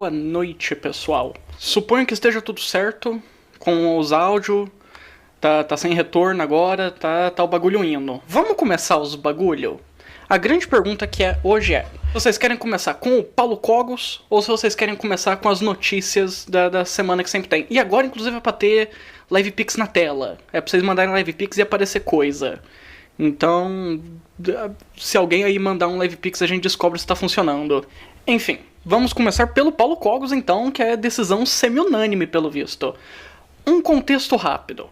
Boa noite, pessoal. Suponho que esteja tudo certo com os áudios. Tá sem retorno agora, tá o bagulho indo. Vamos começar os bagulho? A grande pergunta que hoje é: vocês querem começar com o Paulo Cogos ou se vocês querem começar com as notícias da semana que sempre tem? E agora, inclusive, é pra ter live pix na tela. É pra vocês mandarem live pix e aparecer coisa. Então, se alguém aí mandar um live pix, a gente descobre se tá funcionando. Enfim, vamos começar pelo Paulo Cogos, então, que é decisão semi-unânime, pelo visto. Um contexto rápido.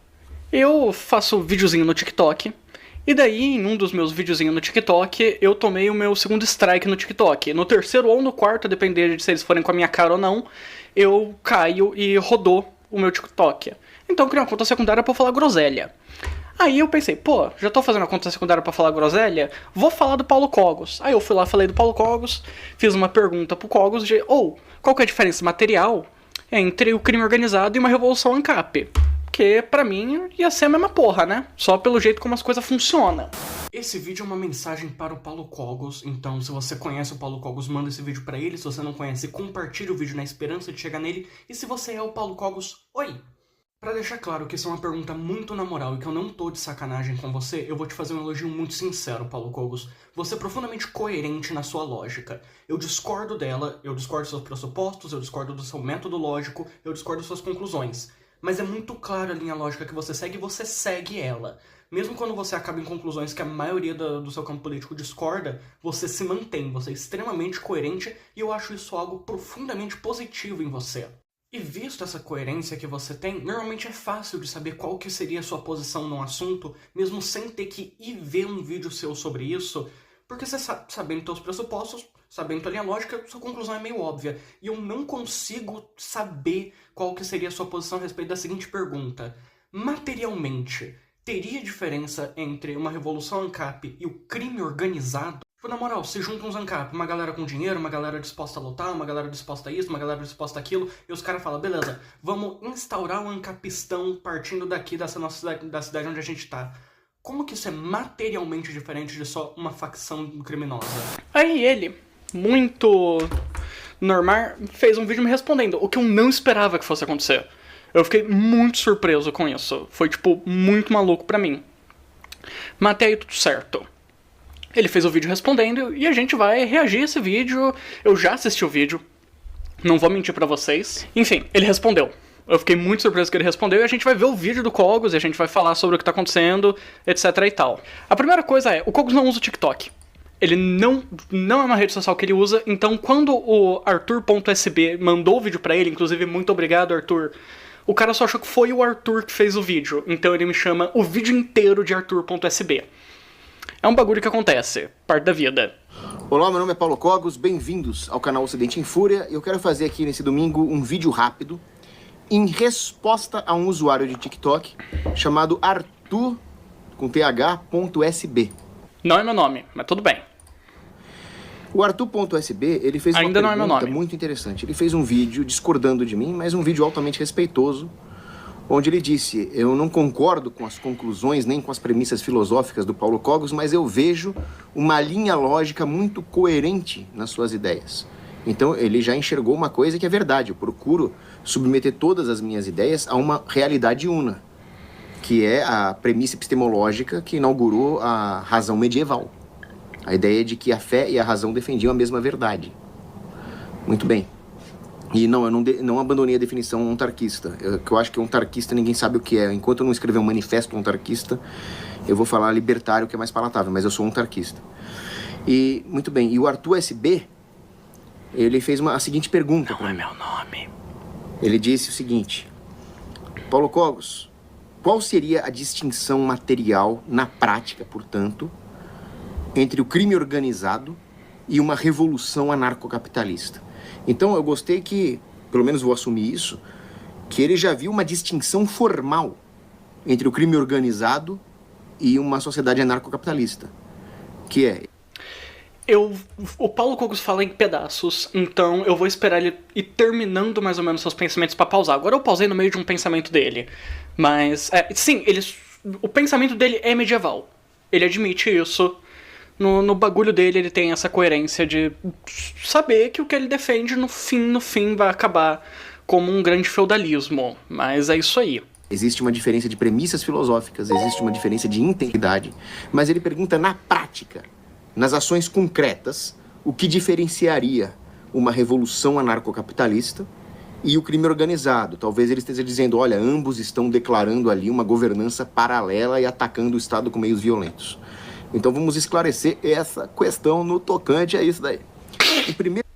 Eu faço videozinho no TikTok, e daí, em um dos meus videozinhos no TikTok, eu tomei o meu segundo strike no TikTok. No terceiro ou no quarto, a depender de se eles forem com a minha cara ou não, eu caio e rodou o meu TikTok. Então eu criei uma conta secundária pra falar groselha. Aí eu pensei, pô, já tô fazendo a conta secundária pra falar groselha, vou falar do Paulo Cogos. Aí eu fui lá, falei do Paulo Cogos, fiz uma pergunta pro Cogos de, qual que é a diferença material entre o crime organizado e uma revolução ANCAP? Porque, pra mim, ia ser a mesma porra, né? Só pelo jeito como as coisas funcionam. Esse vídeo é uma mensagem para o Paulo Cogos, então se você conhece o Paulo Cogos, manda esse vídeo pra ele. Se você não conhece, compartilhe o vídeo na esperança de chegar nele. E se você é o Paulo Cogos, oi! Pra deixar claro que isso é uma pergunta muito na moral e que eu não tô de sacanagem com você, eu vou te fazer um elogio muito sincero, Paulo Cogos. Você é profundamente coerente na sua lógica. Eu discordo dela, eu discordo dos seus pressupostos, eu discordo do seu método lógico, eu discordo das suas conclusões. Mas é muito clara a linha lógica que você segue e você segue ela. Mesmo quando você acaba em conclusões que a maioria do seu campo político discorda, você se mantém, você é extremamente coerente e eu acho isso algo profundamente positivo em você. E visto essa coerência que você tem, normalmente é fácil de saber qual que seria a sua posição no assunto, mesmo sem ter que ir ver um vídeo seu sobre isso, porque você sabendo seus pressupostos, sabendo a linha lógica, sua conclusão é meio óbvia. E eu não consigo saber qual que seria a sua posição a respeito da seguinte pergunta. Materialmente, teria diferença entre uma revolução ANCAP e o crime organizado? Tipo, na moral, se junta uns ANCAP, uma galera com dinheiro, uma galera disposta a lutar, uma galera disposta a isso, uma galera disposta a aquilo, e os caras falam, beleza, vamos instaurar um ANCAPistão partindo daqui dessa nossa cidade, da cidade onde a gente tá. Como que isso é materialmente diferente de só uma facção criminosa? Aí ele, muito normal, fez um vídeo me respondendo, o que eu não esperava que fosse acontecer. Eu fiquei muito surpreso com isso. Foi, tipo, muito maluco pra mim. Mas até aí tudo certo. Ele fez o vídeo respondendo e a gente vai reagir a esse vídeo. Eu já assisti o vídeo, não vou mentir pra vocês. Enfim, ele respondeu. Eu fiquei muito surpreso que ele respondeu e a gente vai ver o vídeo do Cogos e a gente vai falar sobre o que tá acontecendo, etc e tal. A primeira coisa é, o Cogos não usa o TikTok. Ele não é uma rede social que ele usa, então quando o Arthur.sb mandou o vídeo pra ele, inclusive muito obrigado, Arthur, o cara só achou que foi o Arthur que fez o vídeo, então ele me chama o vídeo inteiro de Arthur.sb. É um bagulho que acontece, parte da vida. Olá, meu nome é Paulo Cogos, bem-vindos ao canal Ocidente em Fúria. Eu quero fazer aqui nesse domingo um vídeo rápido em resposta a um usuário de TikTok chamado Arthur, com th.sb. Não é meu nome, mas tudo bem. O Arthur.sb, ele fez Ainda uma não é meu pergunta nome. muito interessante. Ele fez um vídeo discordando de mim, mas um vídeo altamente respeitoso, onde ele disse, eu não concordo com as conclusões nem com as premissas filosóficas do Paulo Cogos, mas eu vejo uma linha lógica muito coerente nas suas ideias. Então ele já enxergou uma coisa que é verdade, eu procuro submeter todas as minhas ideias a uma realidade una, que é a premissa epistemológica que inaugurou a razão medieval. A ideia de que a fé e a razão defendiam a mesma verdade. Muito bem. E não, eu não abandonei a definição ontarquista. Eu acho que ontarquista ninguém sabe o que é. Enquanto eu não escrever um manifesto ontarquista, eu vou falar libertário, que é mais palatável, mas eu sou ontarquista. E, muito bem, e o Arthur SB, ele fez a seguinte pergunta para mim. Não é meu nome. Ele disse o seguinte, Paulo Cogos, qual seria a distinção material, na prática, portanto, entre o crime organizado e uma revolução anarcocapitalista? Então eu gostei que, pelo menos vou assumir isso, que ele já viu uma distinção formal entre o crime organizado e uma sociedade anarcocapitalista, que é... O Paulo Cogos fala em pedaços, então eu vou esperar ele ir terminando mais ou menos seus pensamentos pra pausar. Agora eu pausei no meio de um pensamento dele, mas... sim, o pensamento dele é medieval. Ele admite isso. No bagulho dele ele tem essa coerência de saber que o que ele defende no fim vai acabar como um grande feudalismo. Mas é isso aí. Existe uma diferença de premissas filosóficas, existe uma diferença de integridade, mas ele pergunta na prática, nas ações concretas, o que diferenciaria uma revolução anarcocapitalista e o crime organizado. Talvez ele esteja dizendo, olha, ambos estão declarando ali uma governança paralela e atacando o Estado com meios violentos. Então vamos esclarecer essa questão no tocante a isso daí. Em primeiro...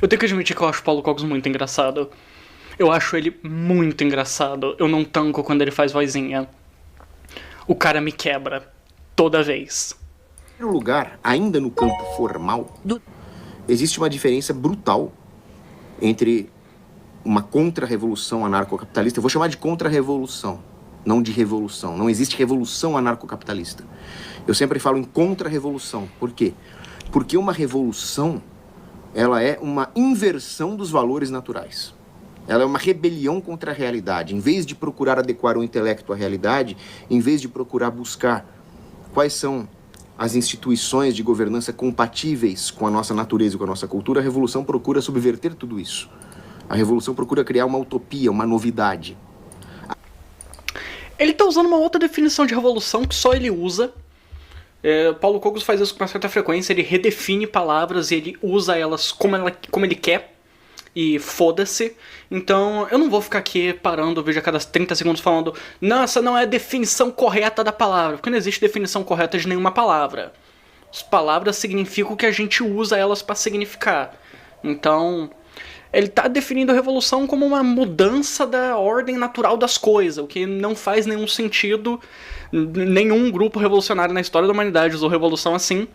Eu tenho que admitir que eu acho o Paulo Cogos muito engraçado. Eu acho ele muito engraçado. Eu não tanco quando ele faz vozinha. O cara me quebra. Toda vez. Em primeiro lugar, ainda no campo formal, existe uma diferença brutal entre uma contra-revolução anarcocapitalista. Eu vou chamar de contra-revolução, não de revolução. Não existe revolução anarcocapitalista. Eu sempre falo em contra-revolução. Por quê? Porque uma revolução, ela é uma inversão dos valores naturais. Ela é uma rebelião contra a realidade. Em vez de procurar adequar o intelecto à realidade, em vez de procurar buscar quais são as instituições de governança compatíveis com a nossa natureza e com a nossa cultura, a revolução procura subverter tudo isso. A revolução procura criar uma utopia, uma novidade. Ele está usando uma outra definição de revolução que só ele usa. Paulo Cogos faz isso com uma certa frequência, ele redefine palavras e ele usa elas como ele quer. E foda-se. Então eu não vou ficar aqui parando o vídeo a cada 30 segundos falando nossa, não é a definição correta da palavra. Porque não existe definição correta de nenhuma palavra. As palavras significam o que a gente usa elas para significar. Então ele tá definindo a revolução como uma mudança da ordem natural das coisas, o que não faz nenhum sentido. Nenhum grupo revolucionário na história da humanidade usou revolução assim.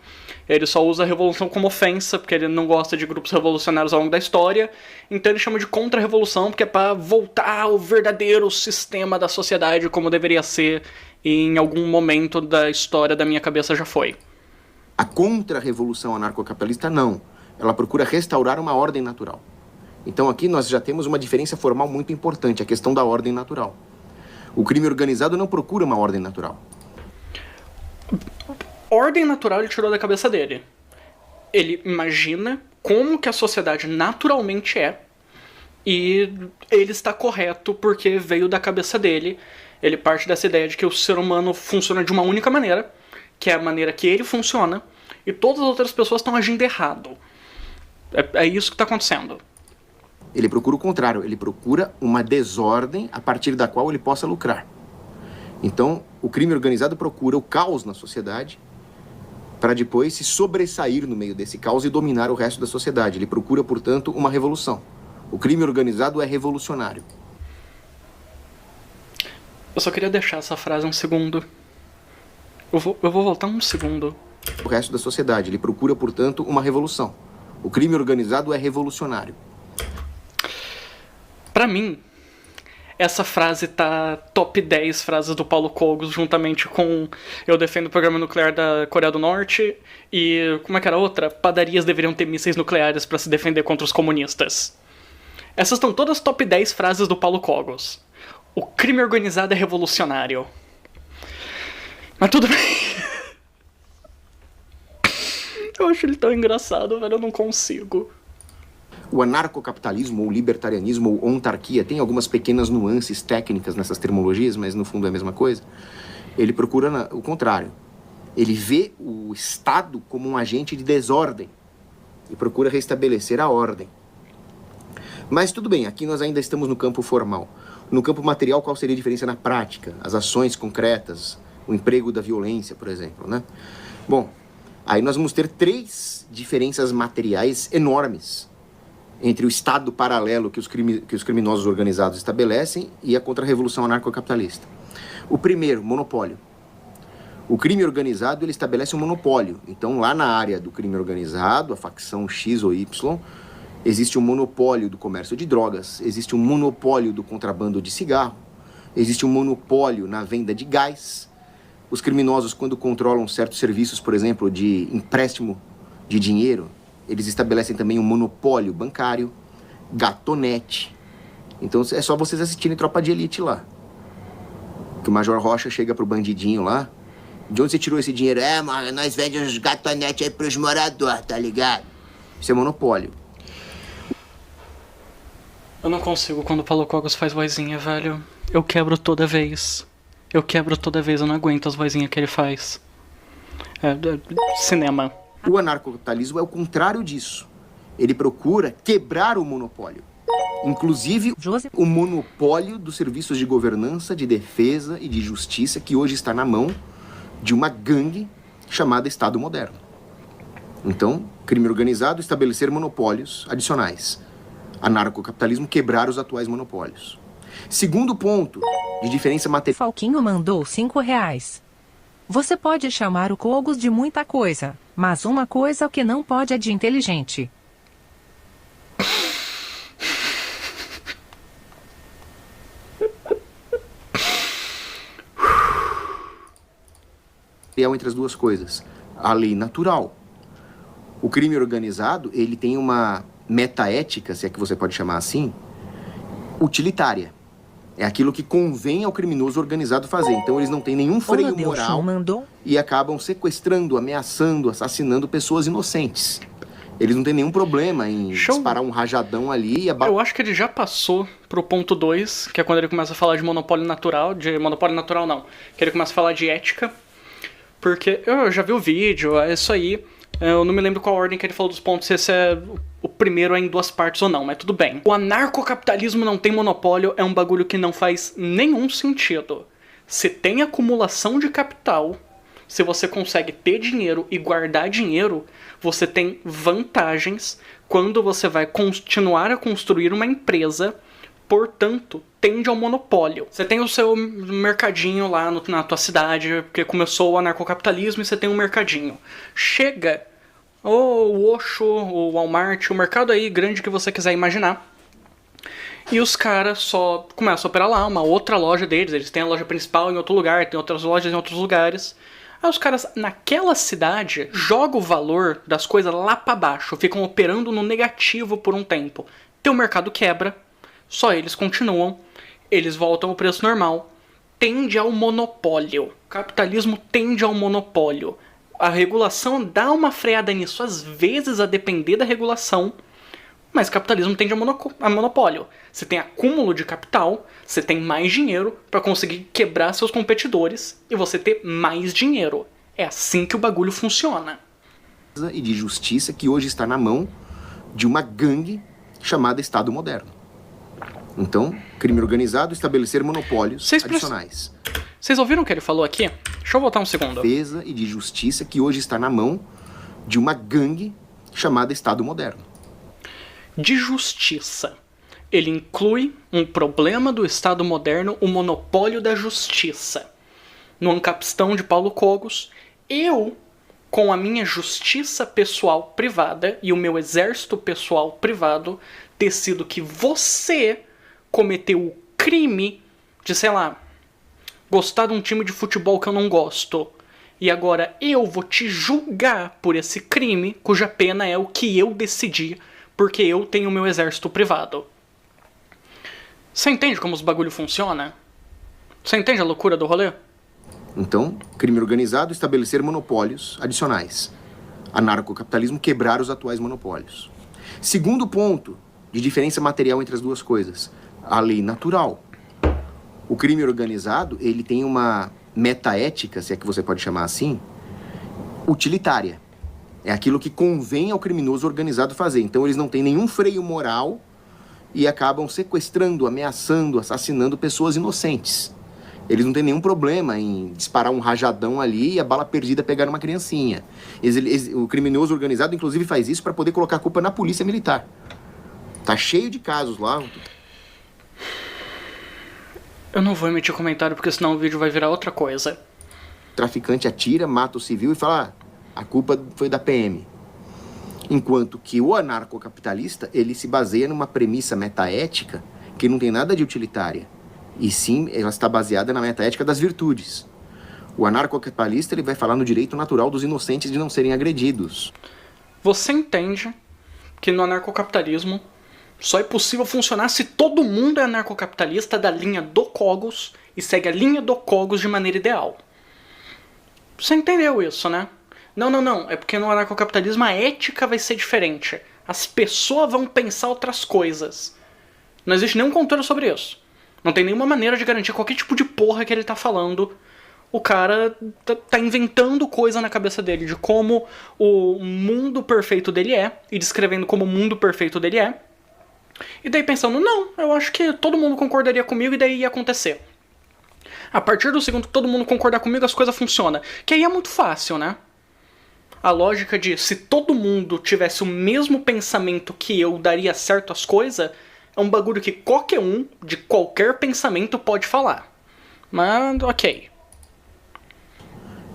Ele só usa a revolução como ofensa, porque ele não gosta de grupos revolucionários ao longo da história. Então ele chama de contra-revolução, porque é para voltar ao verdadeiro sistema da sociedade como deveria ser, e em algum momento da história da minha cabeça já foi. A contra-revolução anarcocapitalista, não. Ela procura restaurar uma ordem natural. Então aqui nós já temos uma diferença formal muito importante, a questão da ordem natural. O crime organizado não procura uma ordem natural. Ordem natural ele tirou da cabeça dele. Ele imagina como que a sociedade naturalmente é e ele está correto porque veio da cabeça dele. Ele parte dessa ideia de que o ser humano funciona de uma única maneira, que é a maneira que ele funciona, e todas as outras pessoas estão agindo errado. É isso que está acontecendo. Ele procura o contrário, ele procura uma desordem a partir da qual ele possa lucrar. Então, o crime organizado procura o caos na sociedade para depois se sobressair no meio desse caos e dominar o resto da sociedade. Ele procura, portanto, uma revolução. O crime organizado é revolucionário. Eu só queria deixar essa frase um segundo. Eu vou voltar um segundo. O resto da sociedade. Ele procura, portanto, uma revolução. O crime organizado é revolucionário. Pra mim, essa frase tá top 10 frases do Paulo Cogos, juntamente com Eu defendo o programa nuclear da Coreia do Norte e, como é que era a outra? Padarias deveriam ter mísseis nucleares pra se defender contra os comunistas. Essas estão todas top 10 frases do Paulo Cogos. O crime organizado é revolucionário. Mas tudo bem. Eu acho ele tão engraçado, velho, eu não consigo. O anarcocapitalismo, ou libertarianismo, ou ontarquia, tem algumas pequenas nuances técnicas nessas terminologias, mas no fundo é a mesma coisa. Ele procura o contrário. Ele vê o Estado como um agente de desordem e procura restabelecer a ordem. Mas tudo bem, aqui nós ainda estamos no campo formal. No campo material, qual seria a diferença na prática? As ações concretas, o emprego da violência, por exemplo, né? Bom, aí nós vamos ter 3 diferenças materiais enormes entre o Estado paralelo que os criminosos organizados estabelecem e a contra-revolução anarcocapitalista. O primeiro, monopólio. O crime organizado ele estabelece um monopólio. Então, lá na área do crime organizado, a facção X ou Y, existe um monopólio do comércio de drogas, existe um monopólio do contrabando de cigarro, existe um monopólio na venda de gás. Os criminosos, quando controlam certos serviços, por exemplo, de empréstimo de dinheiro, eles estabelecem também um monopólio bancário, gatonete. Então é só vocês assistirem Tropa de Elite lá. Que o Major Rocha chega pro bandidinho lá De onde você tirou esse dinheiro? É, mano, nós vendemos os gatonetes aí pros moradores, tá ligado? Isso é monopólio. Eu não consigo quando o Paulo Cogos faz vozinha, velho. Eu quebro toda vez. Eu não aguento as vozinhas que ele faz. Cinema. O anarcocapitalismo é o contrário disso. Ele procura quebrar o monopólio. Inclusive, o monopólio dos serviços de governança, de defesa e de justiça que hoje está na mão de uma gangue chamada Estado Moderno. Então, crime organizado, estabelecer monopólios adicionais. Anarcocapitalismo, quebrar os atuais monopólios. Segundo ponto, de diferença material. Falquinho mandou R$5. Você pode chamar o Cogos de muita coisa, mas uma coisa que não pode é de inteligente. Entre as duas coisas, a lei natural. O crime organizado, ele tem uma metaética, se é que você pode chamar assim, utilitária. É aquilo que convém ao criminoso organizado fazer. Então eles não têm nenhum freio moral e acabam sequestrando, ameaçando, assassinando pessoas inocentes. Eles não têm nenhum problema em disparar um rajadão ali e Eu acho que ele já passou pro ponto 2, que é quando ele começa a falar de monopólio natural, que ele começa a falar de ética. Porque eu já vi o vídeo, é isso aí. Eu não me lembro qual ordem que ele falou dos pontos, se esse é o primeiro é em duas partes ou não, mas tudo bem. O anarcocapitalismo não tem monopólio é um bagulho que não faz nenhum sentido. Se tem acumulação de capital, se você consegue ter dinheiro e guardar dinheiro, você tem vantagens quando você vai continuar a construir uma empresa. Portanto, tende ao monopólio. Você tem o seu mercadinho lá na tua cidade, porque começou o anarcocapitalismo e você tem um mercadinho. Chega o Osho, o Walmart, o mercado aí grande que você quiser imaginar. E os caras só começam a operar lá, uma outra loja deles. Eles têm a loja principal em outro lugar, tem outras lojas em outros lugares. Aí os caras, naquela cidade, jogam o valor das coisas lá pra baixo, ficam operando no negativo por um tempo. Teu mercado quebra. Só eles continuam, eles voltam ao preço normal. Tende ao monopólio. O capitalismo tende ao monopólio. A regulação dá uma freada nisso, às vezes a depender da regulação, mas o capitalismo tende a monopólio. Você tem acúmulo de capital, você tem mais dinheiro para conseguir quebrar seus competidores e você ter mais dinheiro. É assim que o bagulho funciona. E de justiça que hoje está na mão de uma gangue chamada Estado Moderno. Então, crime organizado, estabelecer monopólios adicionais. Vocês ouviram o que ele falou aqui? Deixa eu voltar um segundo. Defesa e de justiça que hoje está na mão de uma gangue chamada Estado Moderno. De justiça. Ele inclui um problema do Estado Moderno, o monopólio da justiça. No Ancapistão de Paulo Cogos, eu, com a minha justiça pessoal privada e o meu exército pessoal privado, decido que você cometeu o crime de, sei lá, gostar de um time de futebol que eu não gosto. E agora eu vou te julgar por esse crime, cuja pena é o que eu decidi, porque eu tenho o meu exército privado. Você entende como os bagulho funciona? Você entende a loucura do rolê? Então, crime organizado, estabelecer monopólios adicionais. Anarcocapitalismo, quebrar os atuais monopólios. Segundo ponto, de diferença material entre as duas coisas, a lei natural. O crime organizado, ele tem uma metaética, se é que você pode chamar assim, utilitária. É aquilo que convém ao criminoso organizado fazer. Então eles não têm nenhum freio moral e acabam sequestrando, ameaçando, assassinando pessoas inocentes. Eles não têm nenhum problema em disparar um rajadão ali e a bala perdida pegar uma criancinha. O criminoso organizado, inclusive, faz isso para poder colocar a culpa na polícia militar. Tá cheio de casos lá. Eu não vou emitir comentário porque senão o vídeo vai virar outra coisa. O traficante atira, mata o civil e fala, a culpa foi da PM. Enquanto que o anarcocapitalista, ele se baseia numa premissa metaética que não tem nada de utilitária. E sim, ela está baseada na metaética das virtudes. O anarcocapitalista, ele vai falar no direito natural dos inocentes de não serem agredidos. Você entende que no anarcocapitalismo só é possível funcionar se todo mundo é anarcocapitalista da linha do Cogos e segue a linha do Cogos de maneira ideal. Você entendeu isso, né? Não, não, não. É porque no anarcocapitalismo a ética vai ser diferente. As pessoas vão pensar outras coisas. Não existe nenhum controle sobre isso. Não tem nenhuma maneira de garantir qualquer tipo de porra que ele tá falando. O cara tá inventando coisa na cabeça dele de como o mundo perfeito dele é, e descrevendo como o mundo perfeito dele é. E daí pensando, não, eu acho que todo mundo concordaria comigo e daí ia acontecer. A partir do segundo que todo mundo concordar comigo, as coisas funcionam. Que aí é muito fácil, né? A lógica de se todo mundo tivesse o mesmo pensamento que eu, daria certo as coisas, é um bagulho que qualquer um, de qualquer pensamento, pode falar. Mas, ok.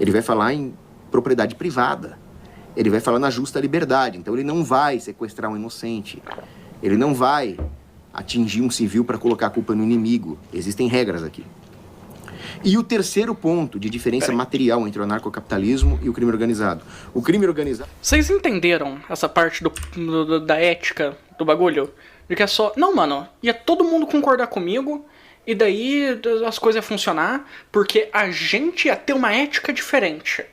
Ele vai falar em propriedade privada. Ele vai falar na justa liberdade. Então ele não vai sequestrar um inocente. Ele não vai atingir um civil para colocar a culpa no inimigo. Existem regras aqui. E o terceiro ponto de diferença material entre o anarcocapitalismo e o crime organizado. O crime organizado... Vocês entenderam essa parte da ética do bagulho? De que é só... Não, mano, ia todo mundo concordar comigo e daí as coisas iam funcionar porque a gente ia ter uma ética diferente.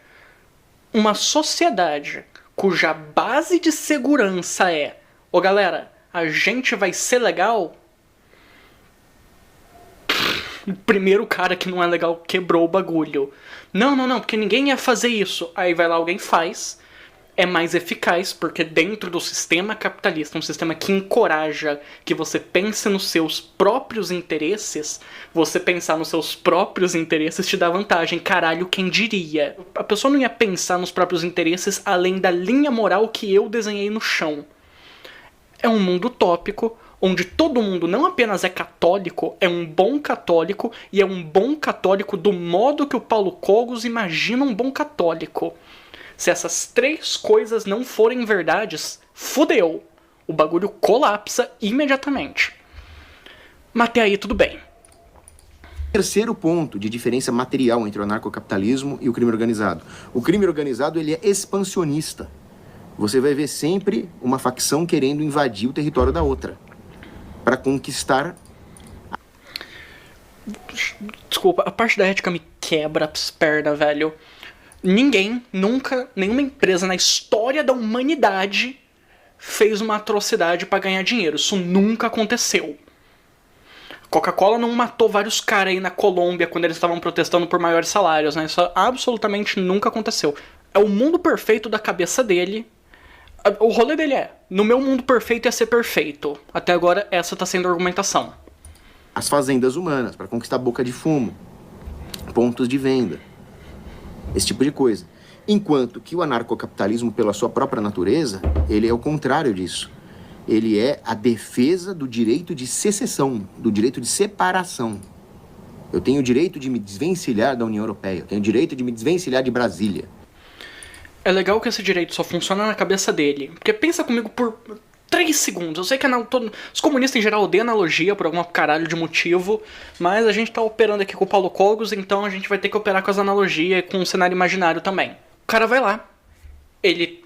Uma sociedade cuja base de segurança é... Ô, galera, a gente vai ser legal... O primeiro cara que não é legal quebrou o bagulho. Não, não, não, porque ninguém ia fazer isso. Aí vai lá, alguém faz. É mais eficaz, porque dentro do sistema capitalista, um sistema que encoraja que você pense nos seus próprios interesses, você pensar nos seus próprios interesses te dá vantagem. Caralho, quem diria? A pessoa não ia pensar nos próprios interesses além da linha moral que eu desenhei no chão. É um mundo utópico, onde todo mundo não apenas é católico, é um bom católico, e é um bom católico do modo que o Paulo Cogos imagina um bom católico. Se essas três coisas não forem verdades, fudeu. O bagulho colapsa imediatamente. Mas até aí tudo bem. Terceiro ponto de diferença material entre o anarcocapitalismo e o crime organizado. O crime organizado ele é expansionista. Você vai ver sempre uma facção querendo invadir o território da outra para conquistar. Desculpa, a parte da ética me quebra as pernas, velho. Ninguém, nunca, nenhuma empresa na história da humanidade fez uma atrocidade pra ganhar dinheiro. Isso nunca aconteceu. Coca-Cola não matou vários caras aí na Colômbia quando eles estavam protestando por maiores salários, né? Isso absolutamente nunca aconteceu. É o mundo perfeito da cabeça dele. O rolê dele é, no meu mundo perfeito ia ser perfeito. Até agora essa tá sendo a argumentação. As fazendas humanas para conquistar boca de fumo, pontos de venda, esse tipo de coisa. Enquanto que o anarcocapitalismo, pela sua própria natureza, ele é o contrário disso. Ele é a defesa do direito de secessão, do direito de separação. Eu tenho o direito de me desvencilhar da União Europeia, eu tenho o direito de me desvencilhar de Brasília. É legal que esse direito só funciona na cabeça dele. Porque pensa comigo por 3 segundos. Eu sei que os comunistas em geral odeiam analogia por algum caralho de motivo, mas a gente tá operando aqui com o Paulo Cogos, então a gente vai ter que operar com as analogias e com um cenário imaginário também. O cara vai lá, ele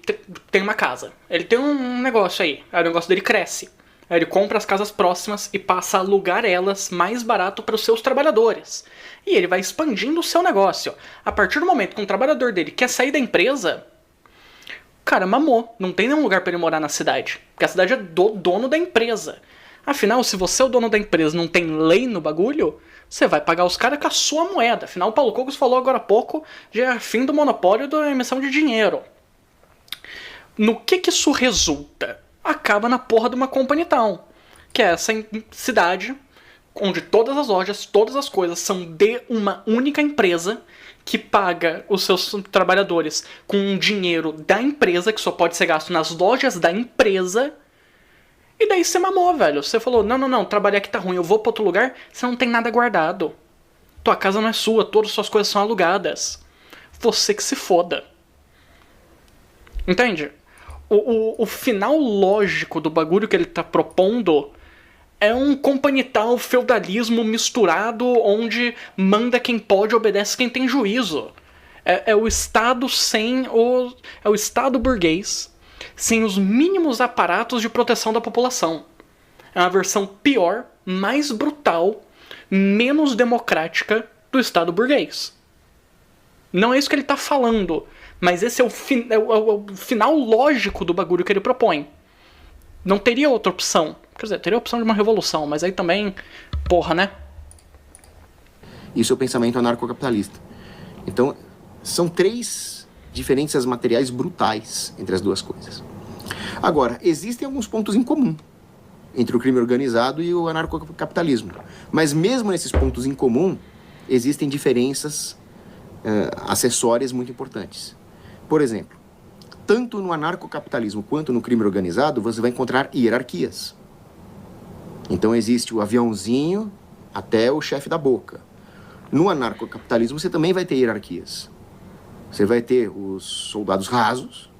tem uma casa, ele tem um negócio aí o negócio dele cresce. Aí ele compra as casas próximas e passa a alugar elas mais barato para os seus trabalhadores. E ele vai expandindo o seu negócio. A partir do momento que um trabalhador dele quer sair da empresa, o cara mamou. Não tem nenhum lugar para ele morar na cidade. Porque a cidade é do dono da empresa. Afinal, se você é o dono da empresa e não tem lei no bagulho, você vai pagar os caras com a sua moeda. Afinal, o Paulo Cogos falou agora há pouco de fim do monopólio da emissão de dinheiro. No que isso resulta? Acaba na porra de uma company town, que é essa cidade onde todas as lojas, todas as coisas são de uma única empresa que paga os seus trabalhadores com um dinheiro da empresa que só pode ser gasto nas lojas da empresa. E daí você mamou, velho. Você falou, não, trabalhar aqui tá ruim, eu vou pra outro lugar, você não tem nada guardado. Tua casa não é sua, todas as suas coisas são alugadas. Você que se foda. Entende? O final lógico do bagulho que ele tá propondo é um companital feudalismo misturado onde manda quem pode, obedece quem tem juízo. É o Estado sem é o Estado burguês sem os mínimos aparatos de proteção da população. É uma versão pior, mais brutal, menos democrática do Estado burguês. Não é isso que ele tá falando. Mas esse é o final lógico do bagulho que ele propõe. Não teria outra opção. Quer dizer, teria a opção de uma revolução, mas aí também, porra, né? Isso é o pensamento anarcocapitalista. Então, são 3 diferenças materiais brutais entre as duas coisas. Agora, existem alguns pontos em comum entre o crime organizado e o anarcocapitalismo. Mas mesmo nesses pontos em comum, existem diferenças acessórias muito importantes. Por exemplo, tanto no anarcocapitalismo quanto no crime organizado, você vai encontrar hierarquias. Então existe o aviãozinho até o chefe da boca. No anarcocapitalismo você também vai ter hierarquias. Você vai ter os soldados rasos,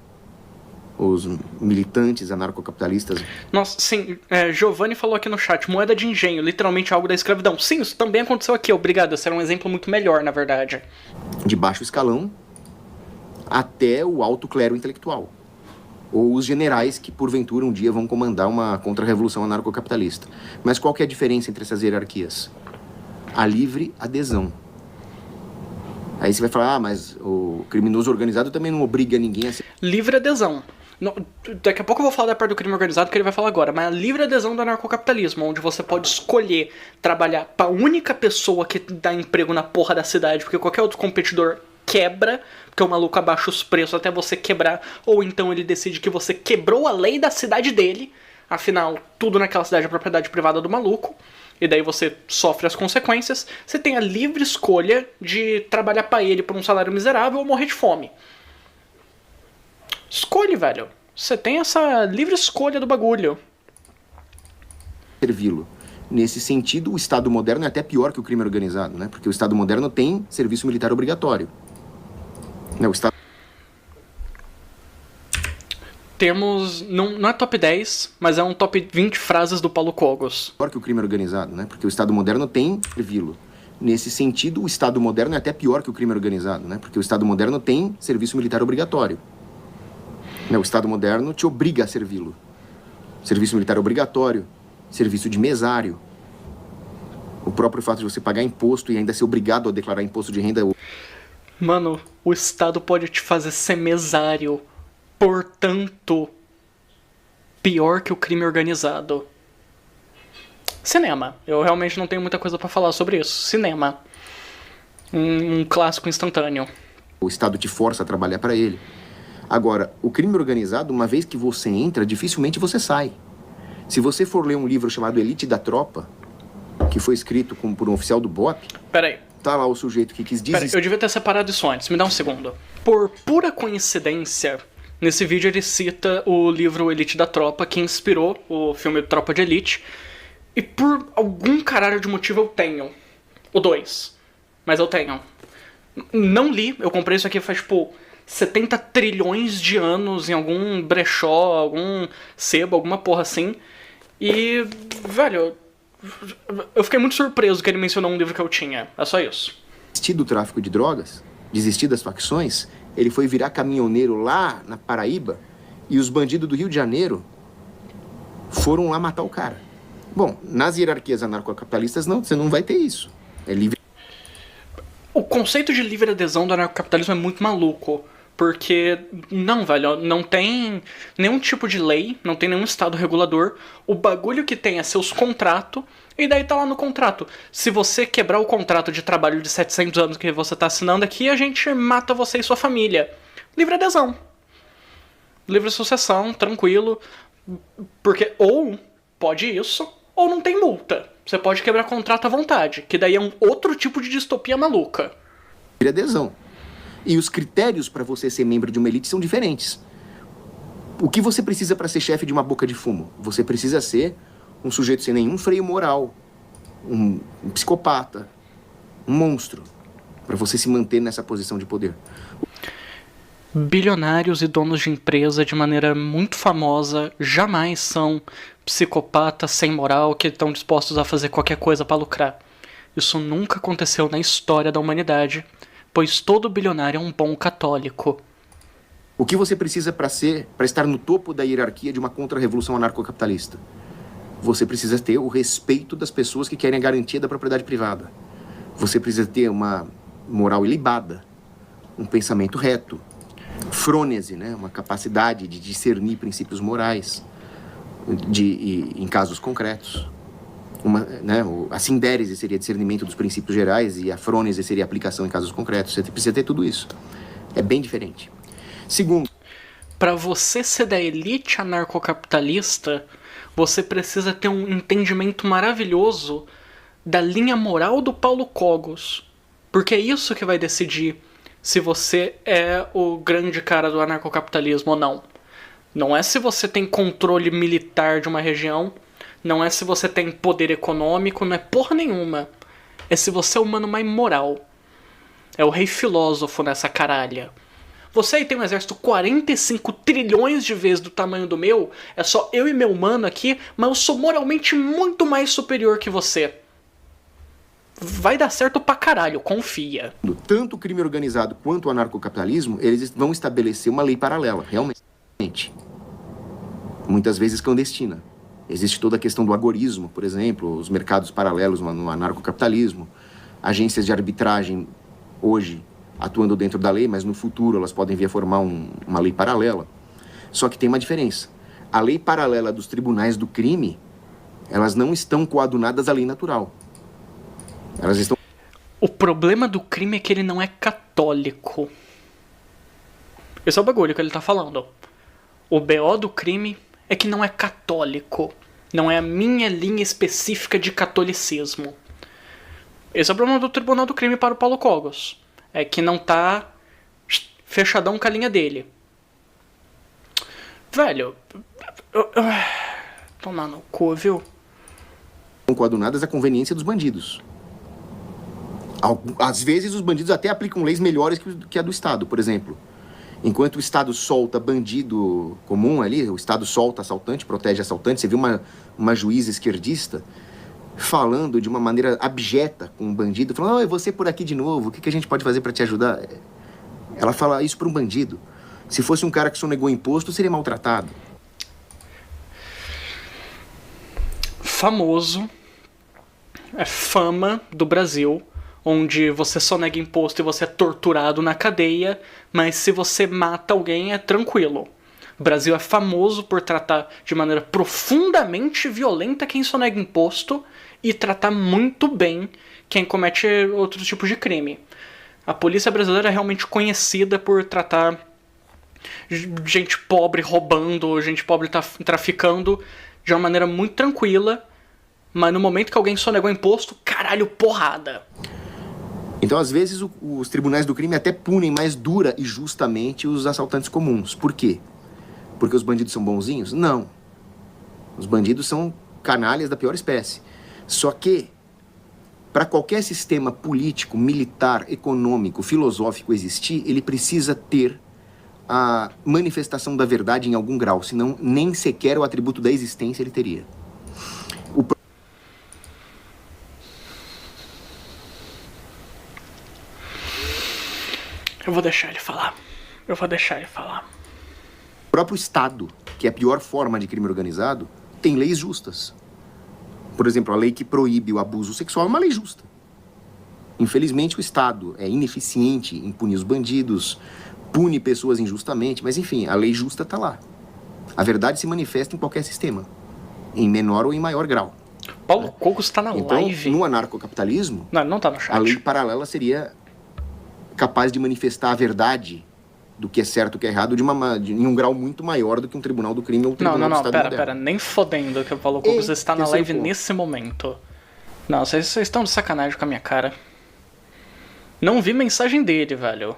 os militantes anarcocapitalistas. Nossa, sim, Giovanni falou aqui no chat, moeda de engenho, literalmente algo da escravidão. Sim, isso também aconteceu aqui, obrigado, esse era um exemplo muito melhor, na verdade. De baixo escalão até o alto clero intelectual. Ou os generais que, porventura, um dia vão comandar uma contra-revolução anarcocapitalista. Mas qual que é a diferença entre essas hierarquias? A livre adesão. Aí você vai falar, mas o criminoso organizado também não obriga ninguém a ser... Livre adesão. Daqui a pouco eu vou falar da parte do crime organizado que ele vai falar agora, mas a livre adesão do anarcocapitalismo, onde você pode escolher trabalhar para a única pessoa que dá emprego na porra da cidade, porque qualquer outro competidor quebra, porque o maluco abaixa os preços até você quebrar, ou então ele decide que você quebrou a lei da cidade dele, afinal, tudo naquela cidade é propriedade privada do maluco, e daí você sofre as consequências. Você tem a livre escolha de trabalhar para ele por um salário miserável ou morrer de fome. Escolhe, velho. Você tem essa livre escolha do bagulho. Servi-lo. Nesse sentido, o Estado moderno é até pior que o crime organizado, né? Porque o Estado moderno tem serviço militar obrigatório. O Estado... Temos... Não é top 10, mas é um top 20 frases do Paulo Cogos. Pior que o crime organizado, né? Porque o Estado moderno tem servi-lo. Nesse sentido, o Estado moderno é até pior que o crime organizado, né? Porque o Estado moderno tem serviço militar obrigatório. O Estado moderno te obriga a servi-lo. Serviço militar obrigatório, serviço de mesário. O próprio fato de você pagar imposto e ainda ser obrigado a declarar imposto de renda... Mano, o Estado pode te fazer ser mesário. Portanto, pior que o crime organizado. Cinema. Eu realmente não tenho muita coisa pra falar sobre isso. Cinema. Um clássico instantâneo. O Estado te força a trabalhar para ele. Agora, o crime organizado, uma vez que você entra, dificilmente você sai. Se você for ler um livro chamado Elite da Tropa, que foi escrito por um oficial do BOP... Peraí. Tá lá o sujeito que quis dizer... Peraí, eu devia ter separado isso antes. Me dá um segundo. Por pura coincidência, nesse vídeo ele cita o livro Elite da Tropa, que inspirou o filme Tropa de Elite. E por algum caralho de motivo eu tenho. O 2. Mas eu tenho. Não li, eu comprei isso aqui faz, 70 trilhões de anos em algum brechó, algum sebo, alguma porra assim. E, velho, eu fiquei muito surpreso que ele mencionou um livro que eu tinha. É só isso. Desistir do tráfico de drogas, desistir das facções, ele foi virar caminhoneiro lá na Paraíba e os bandidos do Rio de Janeiro foram lá matar o cara. Bom, nas hierarquias anarcocapitalistas não, você não vai ter isso. É livre. O conceito de livre adesão do anarcocapitalismo é muito maluco. Porque, não, velho, não tem nenhum tipo de lei, não tem nenhum estado regulador. O bagulho que tem é seus contratos, e daí tá lá no contrato. Se você quebrar o contrato de trabalho de 700 anos que você tá assinando aqui, a gente mata você e sua família. Livre adesão. Livre sucessão, tranquilo. Porque ou pode isso, ou não tem multa. Você pode quebrar contrato à vontade, que daí é um outro tipo de distopia maluca. Livre adesão. E os critérios para você ser membro de uma elite são diferentes. O que você precisa para ser chefe de uma boca de fumo? Você precisa ser um sujeito sem nenhum freio moral, um psicopata, um monstro, para você se manter nessa posição de poder. Bilionários e donos de empresa, de maneira muito famosa, jamais são psicopatas sem moral que estão dispostos a fazer qualquer coisa para lucrar. Isso nunca aconteceu na história da humanidade, pois todo bilionário é um bom católico. O que você precisa para estar no topo da hierarquia de uma contra-revolução anarcocapitalista? Você precisa ter o respeito das pessoas que querem a garantia da propriedade privada. Você precisa ter uma moral ilibada, um pensamento reto. Frônese, né? Uma capacidade de discernir princípios morais em casos concretos. A sindérese seria discernimento dos princípios gerais e a frônese seria aplicação em casos concretos. Você precisa ter tudo isso. É bem diferente. Segundo, para você ser da elite anarcocapitalista, você precisa ter um entendimento maravilhoso da linha moral do Paulo Cogos. Porque é isso que vai decidir se você é o grande cara do anarcocapitalismo ou não. Não é se você tem controle militar de uma região, não é se você tem poder econômico, não é porra nenhuma. É se você é o mano mais moral. É o rei filósofo nessa caralha. Você aí tem um exército 45 trilhões de vezes do tamanho do meu, é só eu e meu mano aqui, mas eu sou moralmente muito mais superior que você. Vai dar certo pra caralho, confia. Tanto o crime organizado quanto o anarcocapitalismo, eles vão estabelecer uma lei paralela, realmente. Muitas vezes clandestina. Existe toda a questão do agorismo, por exemplo, os mercados paralelos no anarcocapitalismo, agências de arbitragem hoje atuando dentro da lei, mas no futuro elas podem vir a formar uma lei paralela. Só que tem uma diferença. A lei paralela dos tribunais do crime, elas não estão coadunadas à lei natural. Elas estão... O problema do crime é que ele não é católico. Esse é o bagulho que ele tá falando. O BO do crime é que não é católico. Não é a minha linha específica de catolicismo. Esse é o problema do Tribunal do Crime para o Paulo Cogos. É que não tá fechadão com a linha dele. Velho... Tomar no cu, viu? Coadunadas à conveniência dos bandidos. Às vezes os bandidos até aplicam leis melhores que a do Estado, por exemplo. Enquanto o Estado solta bandido comum ali, o Estado solta assaltante, protege assaltante. Você viu uma juíza esquerdista falando de uma maneira abjeta com um bandido, falando, é você por aqui de novo, o que a gente pode fazer para te ajudar? Ela fala isso para um bandido. Se fosse um cara que sonegou imposto, seria maltratado. Famoso, é fama do Brasil, onde você sonega imposto e você é torturado na cadeia, mas se você mata alguém é tranquilo. O Brasil é famoso por tratar de maneira profundamente violenta quem sonega imposto e tratar muito bem quem comete outros tipos de crime. A polícia brasileira é realmente conhecida por tratar gente pobre roubando, gente pobre traficando de uma maneira muito tranquila, mas no momento que alguém sonegou imposto, caralho, porrada. Então, às vezes, os tribunais do crime até punem mais dura e justamente os assaltantes comuns. Por quê? Porque os bandidos são bonzinhos? Não. Os bandidos são canalhas da pior espécie. Só que, para qualquer sistema político, militar, econômico, filosófico existir, ele precisa ter a manifestação da verdade em algum grau, senão nem sequer o atributo da existência ele teria. Eu vou deixar ele falar. O próprio Estado, que é a pior forma de crime organizado, tem leis justas. Por exemplo, a lei que proíbe o abuso sexual é uma lei justa. Infelizmente, o Estado é ineficiente em punir os bandidos, pune pessoas injustamente, mas enfim, a lei justa está lá. A verdade se manifesta em qualquer sistema, em menor ou em maior grau. Paulo Cogos está na live. No anarcocapitalismo, não tá no chat. A lei paralela seria capaz de manifestar a verdade do que é certo e o que é errado em um grau muito maior do que um tribunal do crime ou um tribunal do Estado moderno. Pera, nem fodendo que o Paulo Cogos está na live nesse momento. Não, vocês estão de sacanagem com a minha cara. Não vi mensagem dele, velho.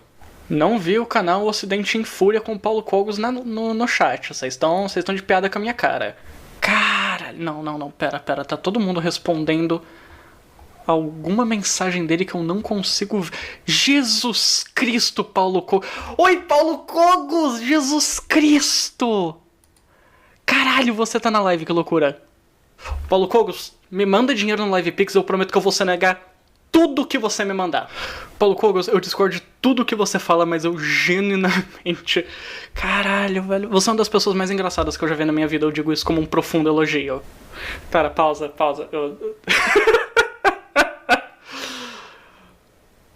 Não vi o canal Ocidente em Fúria com o Paulo Cogos no chat. Vocês estão de piada com a minha cara. Cara, não, pera, tá todo mundo respondendo alguma mensagem dele que eu não consigo ver. Jesus Cristo, Paulo Cogos. Oi, Paulo Cogos! Jesus Cristo! Caralho, você tá na live, que loucura. Paulo Cogos, me manda dinheiro no LivePix, eu prometo que eu vou sonegar tudo que você me mandar. Paulo Cogos, eu discordo de tudo que você fala, mas eu genuinamente... Caralho, velho. Você é uma das pessoas mais engraçadas que eu já vi na minha vida. Eu digo isso como um profundo elogio. Pera, pausa.